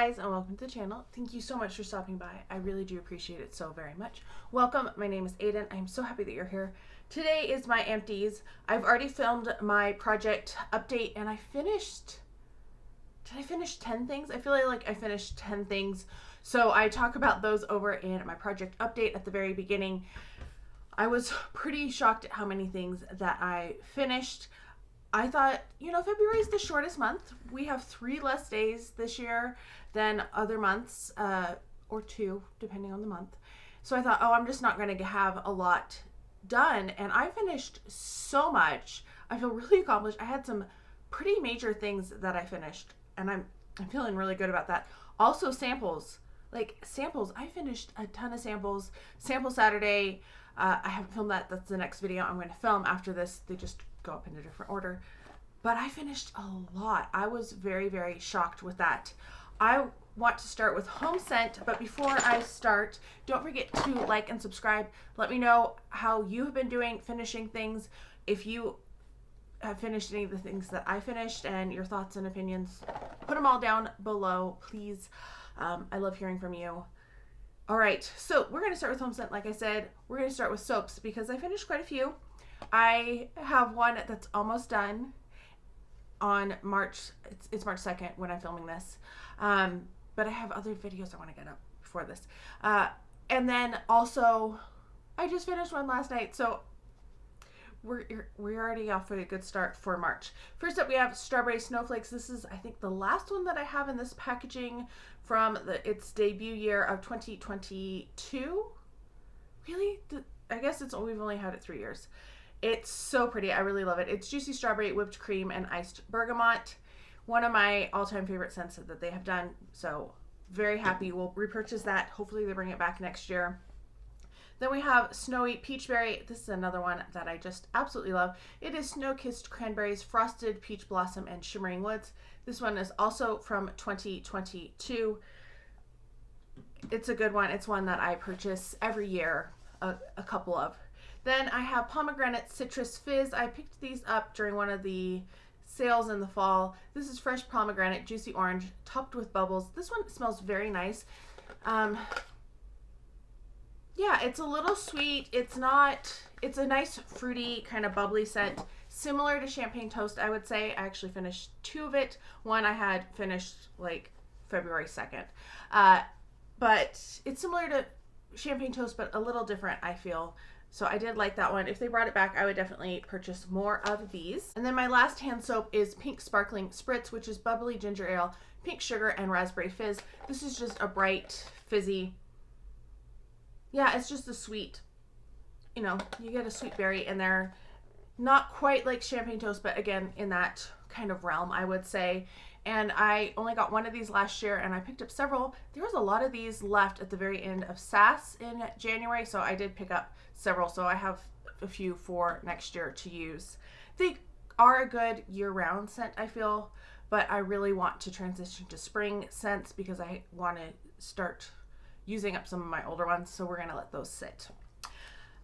guys, and welcome to the channel. Thank you so much for stopping by. I really do appreciate it so very much. Welcome. My name is Aiden. I'm so happy that you're here. Today is my empties. I've already filmed my project update and I finished... Did I finish 10 things? I feel like I finished 10 things. So I talk about those over in my project update at the very beginning. I was pretty shocked at how many things that I finished. I thought, you know, February is the shortest month. We have 3 less days this year than other months, or 2, depending on the month. So I thought, oh, I'm just not going to have a lot done. And I finished so much. I feel really accomplished. I had some pretty major things that I finished, and I'm feeling really good about that. Also, samples. I finished a ton of samples. Sample Saturday, I haven't filmed that. That's the next video I'm going to film after this. They just go up in a different order. But I finished a lot. I was very, very shocked with that. I want to start with home scent, but before I start, don't forget to like and subscribe. Let me know how you have been doing finishing things. If you have finished any of the things that I finished and your thoughts and opinions, put them all down below, please. I love hearing from you. All right, so we're going to start with home scent. Like I said, we're going to start with soaps because I finished quite a few. I have one that's almost done on March. It's March 2nd when I'm filming this. But I have other videos I want to get up before this. And then also, I just finished one last night. So we're already off to a good start for March. First up, we have Strawberry Snowflakes. This is, I think, the last one that I have in this packaging from its debut year of 2022. Really? I guess we've only had it 3 years. It's so pretty. I really love it. It's juicy strawberry, whipped cream, and iced bergamot. One of my all-time favorite scents that they have done. So very happy. We'll repurchase that. Hopefully they bring it back next year. Then we have Snowy Peachberry. This is another one that I just absolutely love. It is Snow-Kissed Cranberries, Frosted Peach Blossom, and Shimmering Woods. This one is also from 2022. It's a good one. It's one that I purchase every year, a couple of. Then I have Pomegranate Citrus Fizz. I picked these up during one of the sales in the fall. This is fresh pomegranate, juicy orange, topped with bubbles. This one smells very nice. Yeah, it's a little sweet. It's a nice fruity kind of bubbly scent. Similar to Champagne Toast, I would say. I actually finished 2 of it. One I had finished like February 2nd. But it's similar to Champagne Toast, but a little different, I feel. So I did like that one. If they brought it back, I would definitely purchase more of these. And then my last hand soap is Pink Sparkling Spritz, which is bubbly ginger ale, pink sugar, and raspberry fizz. This is just a bright, fizzy. Yeah, it's just a sweet, you know, you get a sweet berry in there. Not quite like Champagne Toast, but again, in that kind of realm, I would say. And I only got one of these last year and I picked up several. There was a lot of these left at the very end of SAS in January, so I did pick up several. So I have a few for next year to use. They are a good year-round scent, I feel, but I really want to transition to spring scents because I want to start using up some of my older ones, so we're going to let those sit.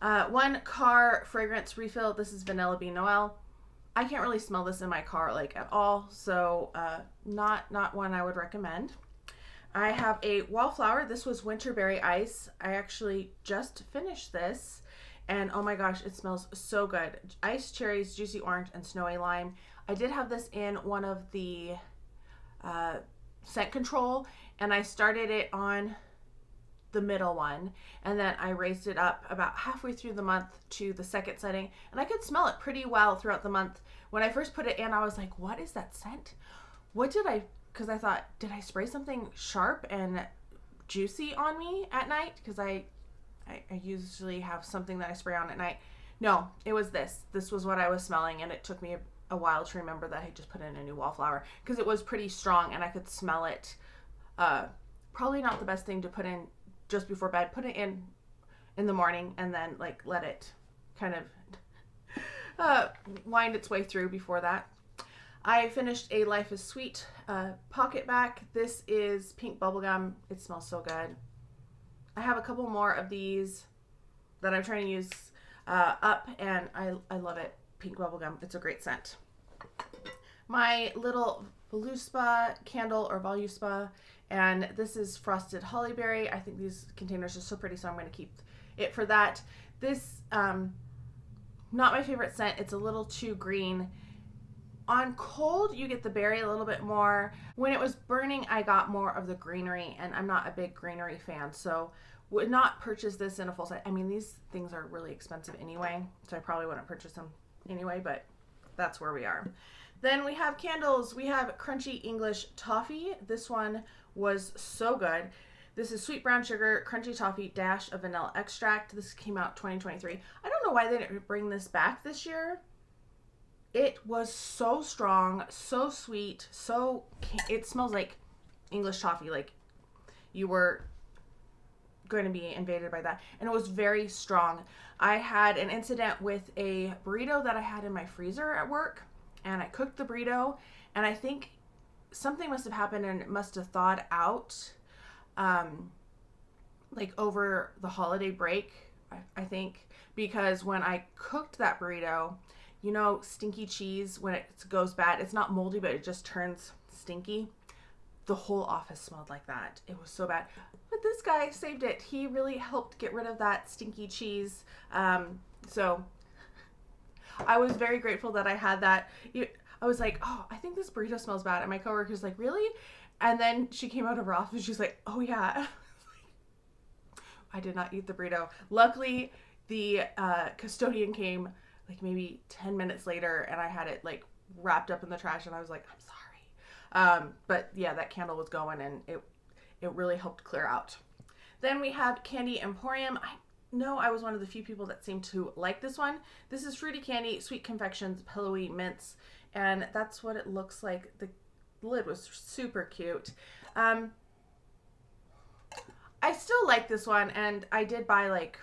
One car fragrance refill. This is Vanilla Bean Noel. I can't really smell this in my car like at all, so not one I would recommend. I have a Wallflower. This was Winterberry Ice. I actually just finished this, and oh my gosh, it smells so good. Iced cherries, juicy orange, and snowy lime. I did have this in one of the scent control, and I started it on the middle one, and then I raised it up about halfway through the month to the second setting, and I could smell it pretty well throughout the month. When I first put it in, I was like, what is that scent? Because I thought, did I spray something sharp and juicy on me at night? Because I usually have something that I spray on at night. No, it was this. This was what I was smelling, and it took me a while to remember that I just put in a new Wallflower because it was pretty strong and I could smell it. Probably not the best thing to put in just before bed. Put it in the morning and then like let it kind of wind its way through before that. I finished a Life is Sweet pocket back. This is pink bubblegum. It smells so good. I have a couple more of these that I'm trying to use up, and I love it. Pink bubblegum. It's a great scent. My little Voluspa candle or Voluspa, and this is Frosted Hollyberry. I think these containers are so pretty, so I'm going to keep it for that. This, not my favorite scent. It's a little too green. On cold, you get the berry a little bit more. When it was burning, I got more of the greenery, and I'm not a big greenery fan, so would not purchase this in a full set. I mean, these things are really expensive anyway, so I probably wouldn't purchase them anyway, but that's where we are. Then we have candles. We have Crunchy English Toffee. This one was so good. This is sweet brown sugar, crunchy toffee, dash of vanilla extract. This came out 2023. I don't know why they didn't bring this back this year. It was so strong, so sweet, it smells like English toffee, like you were going to be invaded by that. And it was very strong. I had an incident with a burrito that I had in my freezer at work, and I cooked the burrito, and I think something must have happened and it must have thawed out like over the holiday break, I think, because when I cooked that burrito, you know, stinky cheese, when it goes bad, it's not moldy, but it just turns stinky. The whole office smelled like that. It was so bad. But this guy saved it. He really helped get rid of that stinky cheese. So I was very grateful that I had that. I was like, oh, I think this burrito smells bad. And my coworker's like, really? And then she came out of her office. She's like, oh, yeah. I did not eat the burrito. Luckily, the custodian came like maybe 10 minutes later, and I had it like wrapped up in the trash, and I was like, I'm sorry. But yeah, that candle was going, and it really helped clear out. Then we have Candy Emporium. I know I was one of the few people that seemed to like this one. This is fruity candy, sweet confections, pillowy mints, and that's what it looks like. The lid was super cute. I still like this one, and I did buy like,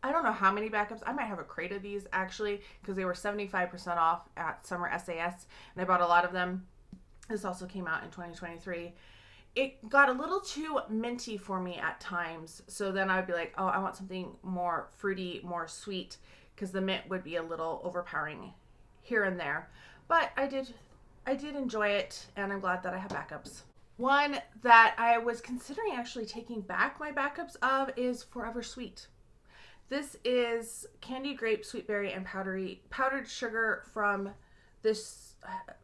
I don't know how many backups. I might have a crate of these actually, because they were 75% off at Summer SAS, and I bought a lot of them. This also came out in 2023. It got a little too minty for me at times, so then I would be like, oh, I want something more fruity, more sweet, because the mint would be a little overpowering here and there. But I did enjoy it, and I'm glad that I have backups. One that I was considering actually taking back my backups of is Forever Sweet. This is candied grape, sweet berry, and powdered sugar from this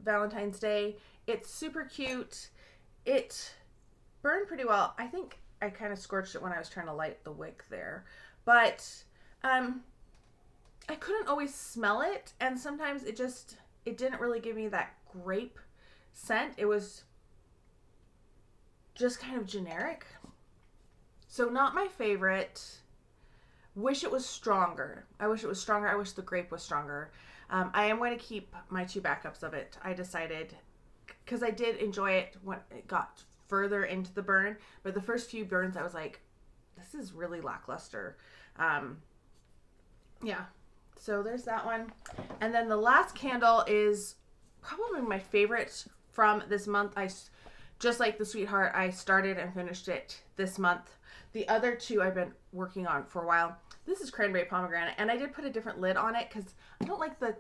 Valentine's Day. It's super cute. It burned pretty well. I think I kind of scorched it when I was trying to light the wick there. But I couldn't always smell it, and sometimes it didn't really give me that grape scent. It was just kind of generic. So not my favorite. Wish it was stronger. I wish it was stronger. I wish the grape was stronger. I am going to keep my 2 backups of it. I decided, because I did enjoy it when it got further into the burn, but the first few burns I was like, this is really lackluster. Yeah, so there's that one. And then the last candle is probably my favorite from this month. Just like the Sweetheart, I started and finished it this month. The other 2 I've been working on for a while. This is Cranberry Pomegranate, and I did put a different lid on it because I don't like the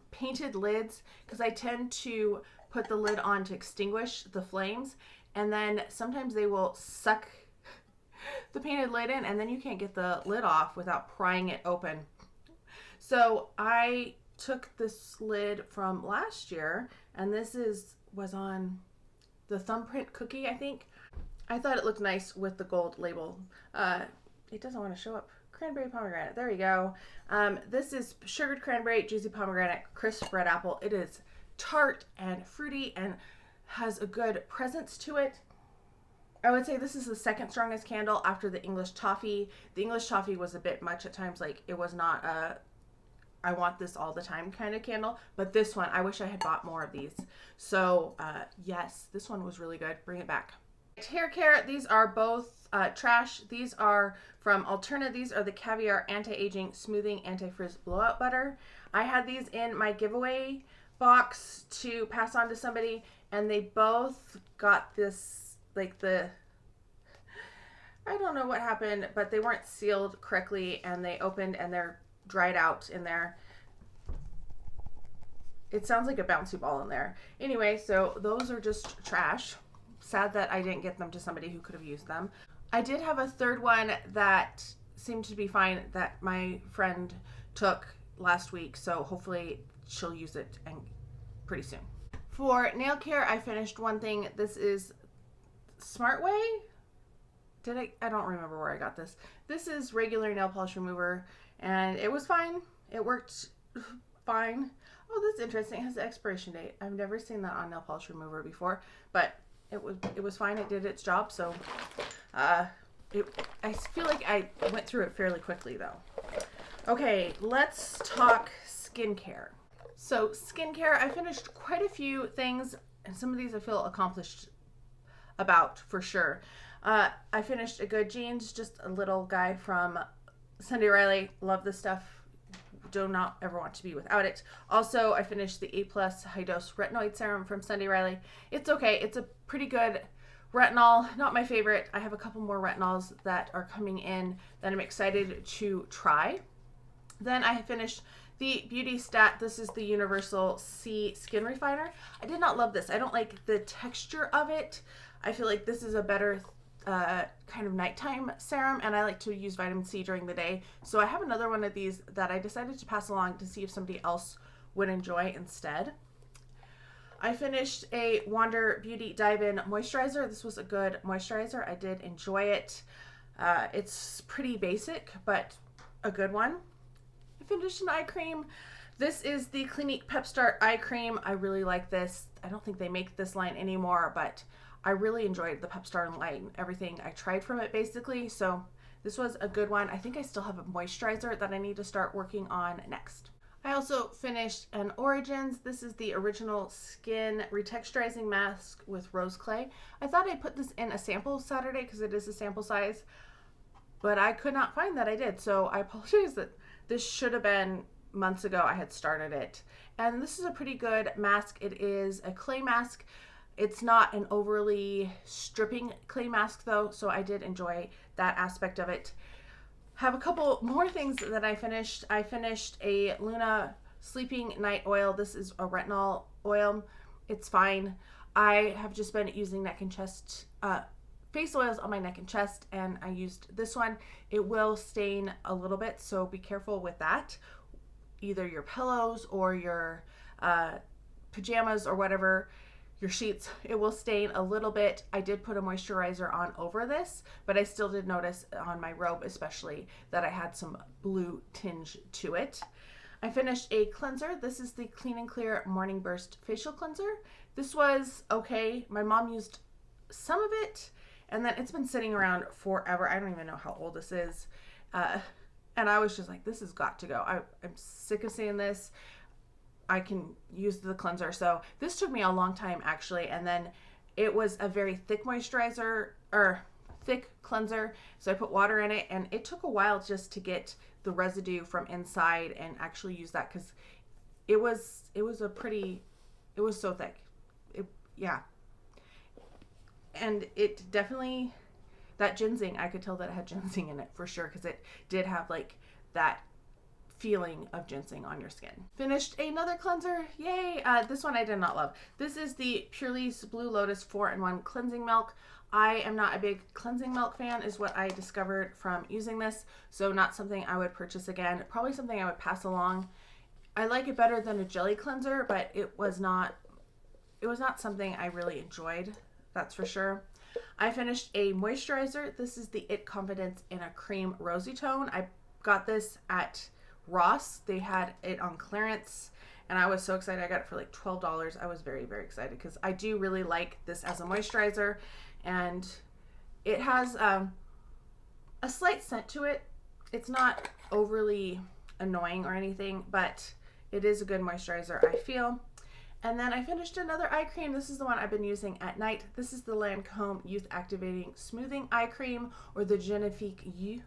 painted lids, because I tend to put the lid on to extinguish the flames, and then sometimes they will suck the painted lid in, and then you can't get the lid off without prying it open. So I took this lid from last year, and this was on the thumbprint cookie, I think. I thought it looked nice with the gold label. It doesn't want to show up. Cranberry pomegranate. There you go. This is sugared cranberry, juicy pomegranate, crisp red apple. It is tart and fruity and has a good presence to it. I would say this is the second strongest candle after the English Toffee. The English Toffee was a bit much at times. Like, it was not a I want this all the time kind of candle, but this one, I wish I had bought more of these. So yes, this one was really good. Bring it back. Hair care, these are both trash. These are from Alterna. These are the Caviar Anti-Aging Smoothing Anti-Frizz Blowout Butter. I had these in my giveaway box to pass on to somebody, and they both got this, like, I don't know what happened, but they weren't sealed correctly, and they opened and they're dried out in there. it sounds like a bouncy ball in there. Anyway, so those are just trash. Sad that I didn't get them to somebody who could have used them. I did have a third one that seemed to be fine that my friend took last week, so hopefully she'll use it and pretty soon. For nail care, I finished one thing. This is Smart Way. I don't remember where I got this. This is regular nail polish remover, and it was fine. It worked fine. Oh, that's interesting. It has the expiration date. I've never seen that on nail polish remover before, but it was fine. It did its job. So I feel like I went through it fairly quickly though. Okay, let's talk skincare. So skincare, I finished quite a few things, and some of these I feel accomplished about for sure. I finished a Good Genes, just a little guy from Sunday Riley. Love this stuff. Do not ever want to be without it. Also, I finished the A+ High Dose Retinoid Serum from Sunday Riley. It's okay. It's a pretty good retinol. Not my favorite. I have a couple more retinols that are coming in that I'm excited to try. Then I finished the Beauty Stat. This is the Universal C Skin Refiner. I did not love this. I don't like the texture of it. I feel like this is a better kind of nighttime serum, and I like to use vitamin C during the day. So I have another one of these that I decided to pass along to see if somebody else would enjoy instead. I finished a Wander Beauty Dive-In Moisturizer. This was a good moisturizer. I did enjoy it. It's pretty basic, but a good one. I finished an eye cream. This is the Clinique Pep Start Eye Cream. I really like this. I don't think they make this line anymore, but I really enjoyed the Pep Start line. Everything I tried from it basically. So this was a good one. I think I still have a moisturizer that I need to start working on next. I also finished an Origins. This is the Original Skin Retexturizing Mask with Rose Clay. I thought I'd put this in a sample Saturday because it is a sample size, but I could not find that I did. So I apologize that this should have been months ago I had started it. And this is a pretty good mask. It is a clay mask. It's not an overly stripping clay mask though, so I did enjoy that aspect of it. Have a couple more things that I finished. I finished a Luna Sleeping Night Oil. This is a retinol oil. It's fine. I have just been using neck and chest face oils on my neck and chest, and I used this one. It will stain a little bit, so be careful with that. Either your pillows or your pajamas or whatever, your sheets, it will stain a little bit. I did put a moisturizer on over this, but I still did notice on my robe especially that I had some blue tinge to it. I finished a cleanser. This is the Clean and Clear Morning Burst Facial Cleanser. This was okay. My mom used some of it, and then it's been sitting around forever. I don't even know how old this is. And I was just like, this has got to go. I'm sick of seeing this. I can use the cleanser. So this took me a long time actually, and then it was a very thick moisturizer or thick cleanser, so I put water in it, and it took a while just to get the residue from inside and actually use that because it was so thick. Yeah, and it definitely, that ginseng, I could tell that it had ginseng in it for sure because it did have like that feeling of ginseng on your skin. Finished another cleanser. Yay! This one I did not love. This is the Purely's Blue Lotus 4-in-1 Cleansing Milk. I am not a big cleansing milk fan is what I discovered from using this, so not something I would purchase again. Probably something I would pass along. I like it better than a jelly cleanser, but it was not something I really enjoyed, that's for sure. I finished a moisturizer. This is the It Confidence in a Cream Rosy Tone. I got this at Ross. They had it on clearance, and I was so excited. I got it for like $12. I was very, very excited because I do really like this as a moisturizer, and it has a slight scent to it. It's not overly annoying or anything, but it is a good moisturizer, I feel. And then I finished another eye cream. This is the one I've been using at night. This is the Lancome Youth Activating Smoothing Eye Cream, or the Genifique You,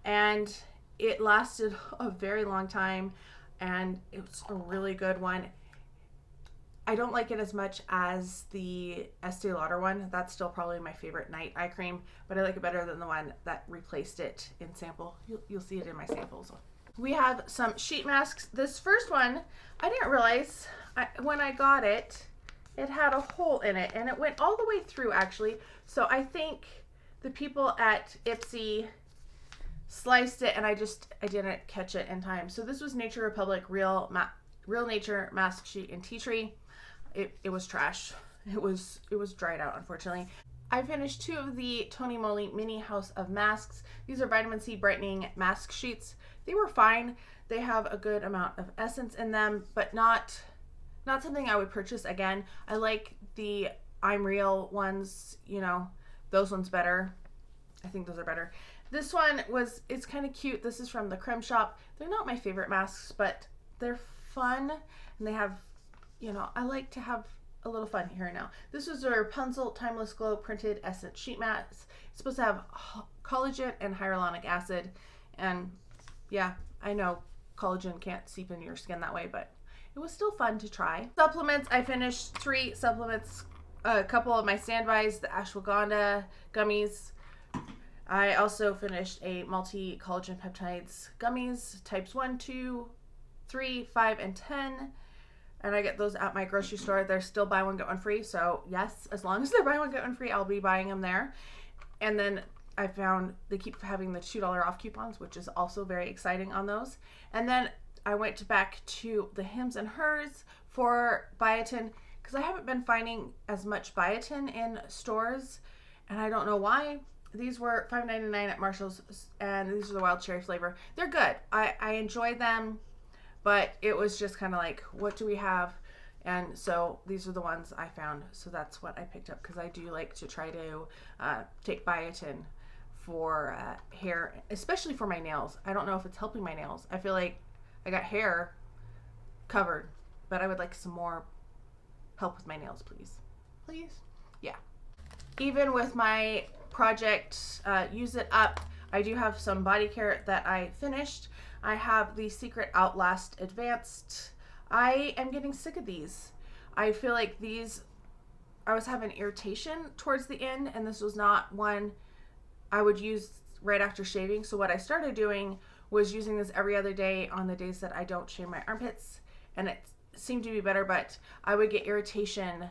and it lasted a very long time, and it's a really good one. I don't like it as much as the Estee Lauder one. That's still probably my favorite night eye cream, but I like it better than the one that replaced it in sample. You'll see it in my samples. We have some sheet masks. This first one, I didn't realize when I got it, it had a hole in it, and it went all the way through actually. So I think the people at Ipsy sliced it, and I didn't catch it in time. So this was Nature Republic Real Nature Mask Sheet and Tea Tree. It was trash. It was dried out, unfortunately. I finished 2 of the Tony Moly Mini House of Masks. These are vitamin C brightening mask sheets. They were fine. They have a good amount of essence in them, but not something I would purchase again. I like the I'm Real ones, you know, those ones better. I think those are better. This one it's kind of cute. This is from the Creme Shop. They're not my favorite masks, but they're fun, and they have, you know, I like to have a little fun here and now. This was a Rapunzel Timeless Glow Printed Essence Sheet Mask. It's supposed to have collagen and hyaluronic acid, and yeah, I know collagen can't seep into your skin that way, but it was still fun to try. Supplements, I finished 3 supplements, a couple of my standbys, the ashwagandha gummies. I also finished a multi-collagen peptides gummies, types 1, 2, 3, 5, and 10. And I get those at my grocery store. They're still buy one, get one free. So yes, as long as they're buy one, get one free, I'll be buying them there. And then I found they keep having the $2 off coupons, which is also very exciting on those. And then I went back to the Hims and Hers for biotin, because I haven't been finding as much biotin in stores, and I don't know why. These were $5.99 at Marshall's, and these are the wild cherry flavor. They're good. I enjoy them, but it was just kind of like, what do we have? And so these are the ones I found. So that's what I picked up, because I do like to try to take biotin for hair, especially for my nails. I don't know if it's helping my nails. I feel like I got hair covered, but I would like some more help with my nails, please. Please? Yeah. Even with my project, Use It Up, I do have some body care that I finished. I have the Secret Outlast Advanced. I am getting sick of these. I feel like these, I was having irritation towards the end, and this was not one I would use right after shaving. So what I started doing was using this every other day on the days that I don't shave my armpits, and it seemed to be better, but I would get irritation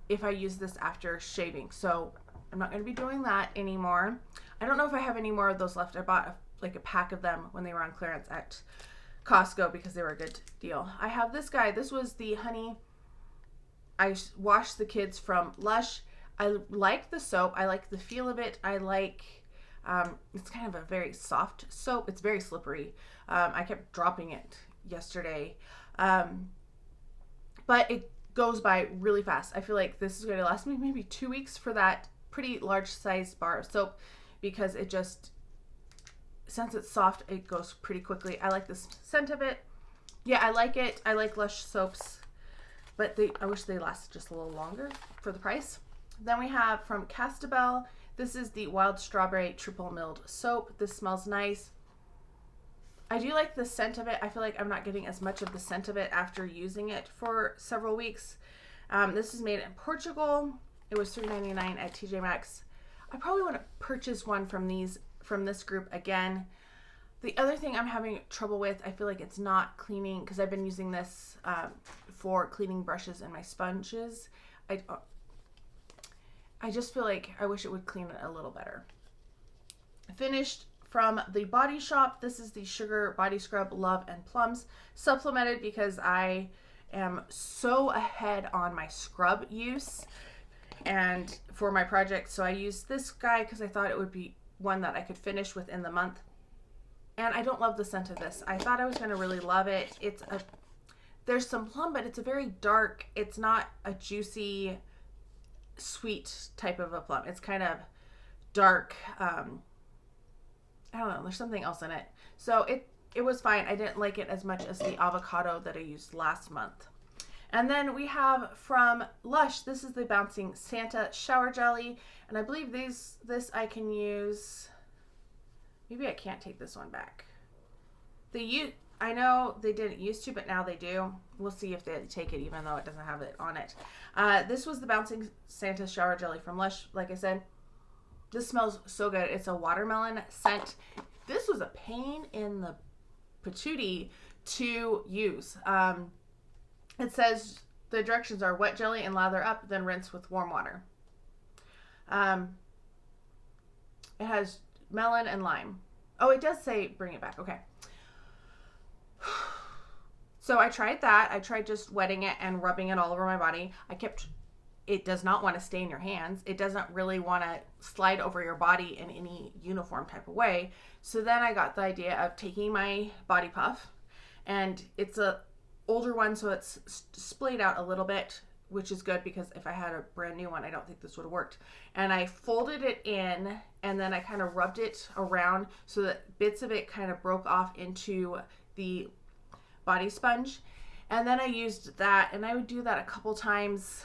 if I use this after shaving. So I'm not going to be doing that anymore. I don't know if I have any more of those left. I bought like a pack of them when they were on clearance at Costco because they were a good deal. I have this guy. This was the honey. I washed the kids from Lush. I like the soap. I like the feel of it. I like, it's kind of a very soft soap. It's very slippery. I kept dropping it yesterday. But it goes by really fast. I feel like this is going to last me maybe 2 weeks for that pretty large size bar of soap, because it just, since it's soft, it goes pretty quickly. I like the scent of it. Yeah, I like it. I like Lush soaps, but I wish they lasted just a little longer for the price. Then we have from Castabel, this is the Wild Strawberry Triple Milled Soap. This smells nice. I do like the scent of it. I feel like I'm not getting as much of the scent of it after using it for several weeks. This is made in Portugal. It was $3.99 at TJ Maxx. I probably want to purchase one from this group again. The other thing I'm having trouble with, I feel like it's not cleaning, because I've been using this for cleaning brushes and my sponges. I just feel like I wish it would clean it a little better. Finished from the Body Shop. This is the Sugar Body Scrub Love and Plums, supplemented because I am so ahead on my scrub use and for my project. So I used this guy because I thought it would be one that I could finish within the month. And I don't love the scent of this. I thought I was going to really love it. There's some plum, but it's a very dark, it's not a juicy, sweet type of a plum. It's kind of dark. I don't know. There's something else in it. So it was fine. I didn't like it as much as the avocado that I used last month. And then we have from Lush, this is the Bouncing Santa Shower Jelly. And I believe this I can use. Maybe I can't take this one back. I know they didn't used to, but now they do. We'll see if they take it, even though it doesn't have it on it. This was the Bouncing Santa Shower Jelly from Lush. Like I said, this smells so good. It's a watermelon scent. This was a pain in the patootie to use. It says the directions are wet jelly and lather up, then rinse with warm water. It has melon and lime. Oh, it does say bring it back. Okay. So I tried that. I tried just wetting it and rubbing it all over my body. It does not want to stay in your hands. It doesn't really want to slide over your body in any uniform type of way. So then I got the idea of taking my body puff, and it's a older one, so it's splayed out a little bit, which is good because if I had a brand new one, I don't think this would have worked. And I folded it in, and then I kind of rubbed it around so that bits of it kind of broke off into the body sponge. And then I used that, and I would do that a couple times.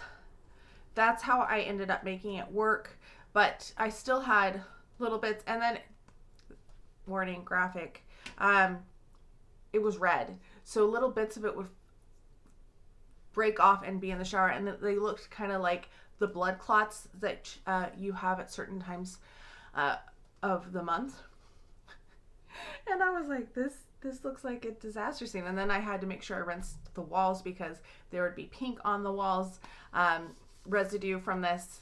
That's how I ended up making it work, but I still had little bits. And then, warning, graphic, it was red, so little bits of it would break off and be in the shower, and they looked kind of like the blood clots that you have at certain times of the month. And I was like, this looks like a disaster scene. And then I had to make sure I rinsed the walls because there would be pink on the walls, residue from this.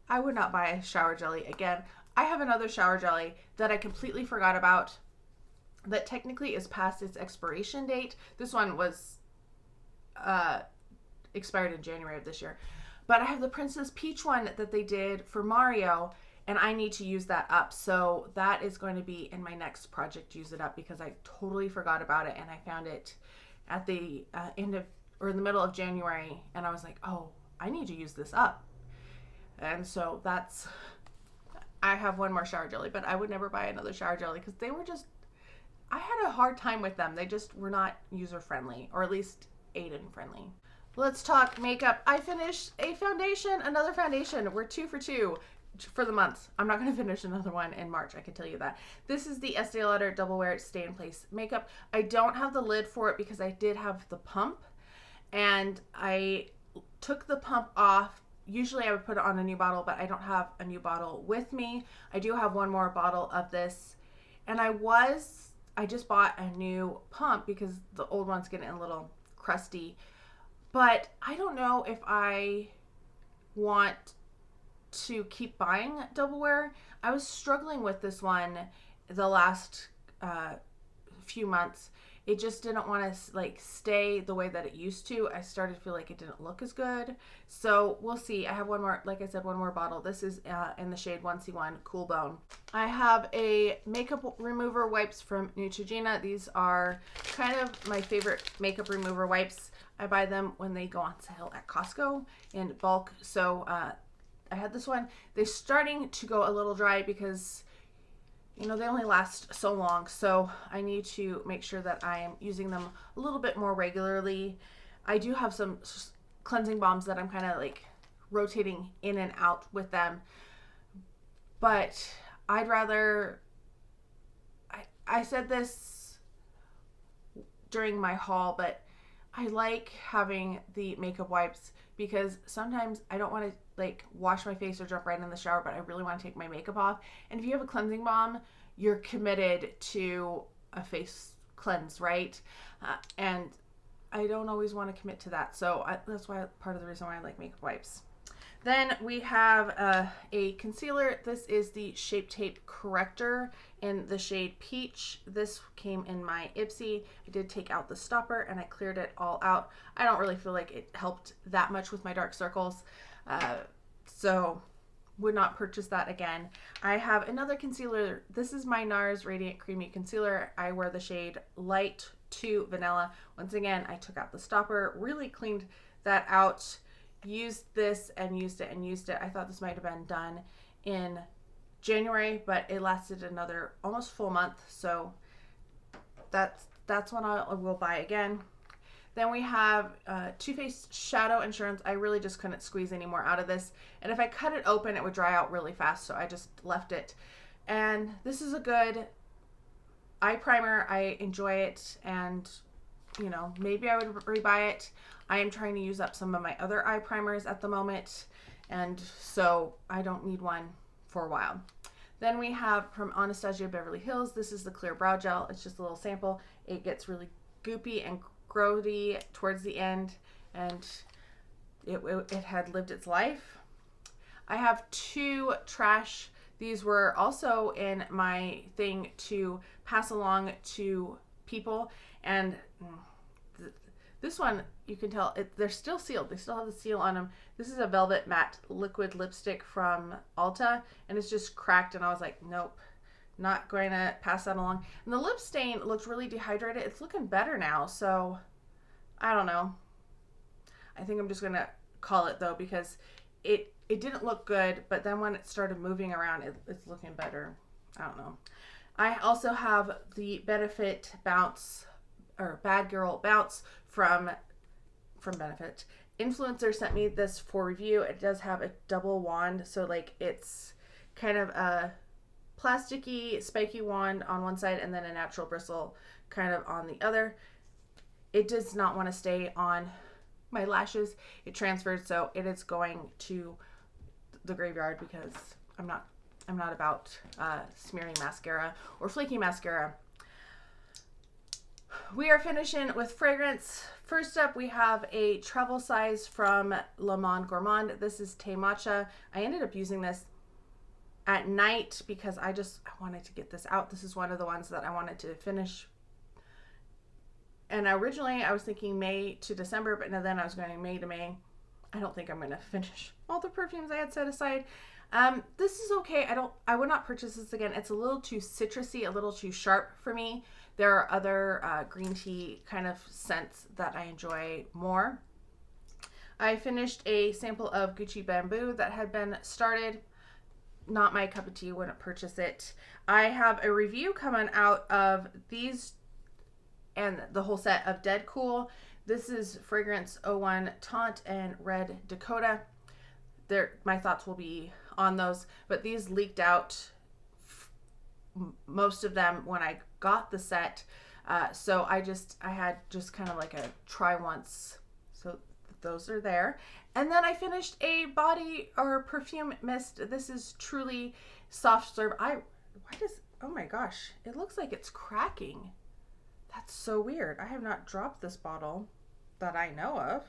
I would not buy shower jelly again. I have another shower jelly that I completely forgot about that technically is past its expiration date. This one was expired in January of this year. But I have the Princess Peach one that they did for Mario, and I need to use that up. So that is going to be in my next project, use it up, because I totally forgot about it, and I found it at the end of, or in the middle of January, and I was like, oh, I need to use this up. And so that's, I have one more shower jelly, but I would never buy another shower jelly because they were just, I had a hard time with them. They just were not user friendly, or at least Aiden friendly. Let's talk makeup. I finished a foundation, another foundation. We're 2 for 2 for the month. I'm not going to finish another one in March, I can tell you that. This is the Estee Lauder Double Wear Stay in Place makeup. I don't have the lid for it because I did have the pump, and I took the pump off. Usually I would put it on a new bottle, but I don't have a new bottle with me. I do have one more bottle of this, and I just bought a new pump because the old one's getting a little crusty. But I don't know if I want to keep buying Double Wear. I was struggling with this one the last few months. It just didn't want to like stay the way that it used to. I started to feel like it didn't look as good. So we'll see. I have one more, like I said, one more bottle. This is in the shade 1C1 Cool Bone. I have a makeup remover wipes from Neutrogena. These are kind of my favorite makeup remover wipes. I buy them when they go on sale at Costco in bulk. So I had this one. They're starting to go a little dry because, you know, they only last so long. So I need to make sure that I am using them a little bit more regularly. I do have some cleansing balms that I'm kind of like rotating in and out with them. But I'd rather, I said this during my haul, but I like having the makeup wipes because sometimes I don't want to like wash my face or jump right in the shower, but I really want to take my makeup off. And if you have a cleansing balm, you're committed to a face cleanse, right? And I don't always want to commit to that. So that's why part of the reason why I like makeup wipes. Then we have a concealer. This is the Shape Tape Corrector in the shade Peach. This came in my Ipsy. I did take out the stopper and I cleared it all out. I don't really feel like it helped that much with my dark circles, so would not purchase that again. I have another concealer. This is my NARS Radiant Creamy Concealer. I wear the shade Light to Vanilla. Once again, I took out the stopper, really cleaned that out, used this and used it and used it. I thought this might have been done in January, but it lasted another almost full month, so that's when I will buy again. Then we have Too Faced Shadow Insurance. I really just couldn't squeeze any more out of this, and if I cut it open it would dry out really fast, so I just left it. And this is a good eye primer. I enjoy it, and you know, maybe I would rebuy it. I am trying to use up some of my other eye primers at the moment, and so I don't need one for a while. Then we have from Anastasia Beverly Hills. This is the Clear Brow Gel. It's just a little sample. It gets really goopy and grody towards the end. and it had lived its life. I have 2 trash. These were also in my thing to pass along to people, and this one, you can tell they're still sealed. They still have the seal on them. This is a Velvet Matte liquid lipstick from Ulta, and it's just cracked, and I was like, nope, not going to pass that along. And the lip stain looked really dehydrated. It's looking better now, so I don't know. I think I'm just going to call it, though, because it didn't look good, but then when it started moving around, it's looking better. I don't know. I also have the Benefit Bounce, or Bad Girl Bounce from Benefit. Influencer sent me this for review. It does have a double wand, so like it's kind of a plasticky, spiky wand on one side and then a natural bristle kind of on the other. It does not want to stay on my lashes. It transferred, so it is going to the graveyard because I'm not about smearing mascara or flaky mascara. We are finishing with fragrance. First up, we have a travel size from Le Monde Gourmand. This is Thé Matcha. I ended up using this at night because I wanted to get this out. This is one of the ones that I wanted to finish. And originally I was thinking May to December, but then I was going May to May. I don't think I'm going to finish all the perfumes I had set aside. This is okay. I would not purchase this again. It's a little too citrusy, a little too sharp for me. There are other green tea kind of scents that I enjoy more. I finished a sample of Gucci Bamboo that had been started. Not my cup of tea, wouldn't purchase it. I have a review coming out of these and the whole set of Dead Cool. This is Fragrance 01 Taunt and Red Dakota. My thoughts will be on those, but these leaked out, most of them, when I got the set. So I had just kind of like a try once. So those are there. And then I finished a body or perfume mist. This is Truly Soft Serve. Oh my gosh, it looks like it's cracking. That's so weird. I have not dropped this bottle that I know of.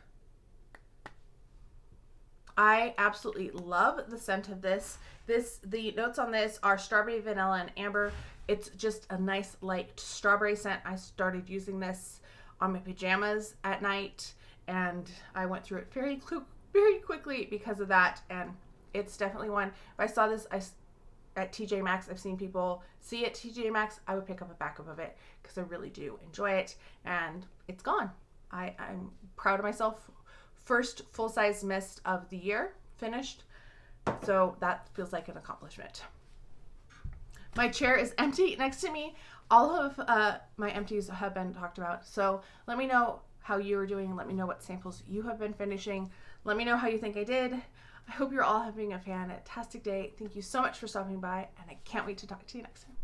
I absolutely love the scent of this. The notes on this are strawberry, vanilla, and amber. It's just a nice light strawberry scent. I started using this on my pajamas at night, and I went through it very quickly because of that. And it's definitely one. If I saw this at TJ Maxx, I've seen people see it at TJ Maxx, I would pick up a backup of it because I really do enjoy it. And it's gone. I'm proud of myself. First full-size mist of the year finished, so that feels like an accomplishment. My chair is empty next to me. All of my empties have been talked about, so let me know how you are doing. Let me know what samples you have been finishing. Let me know how you think I did. I hope you're all having a fantastic day. Thank you so much for stopping by, and I can't wait to talk to you next time.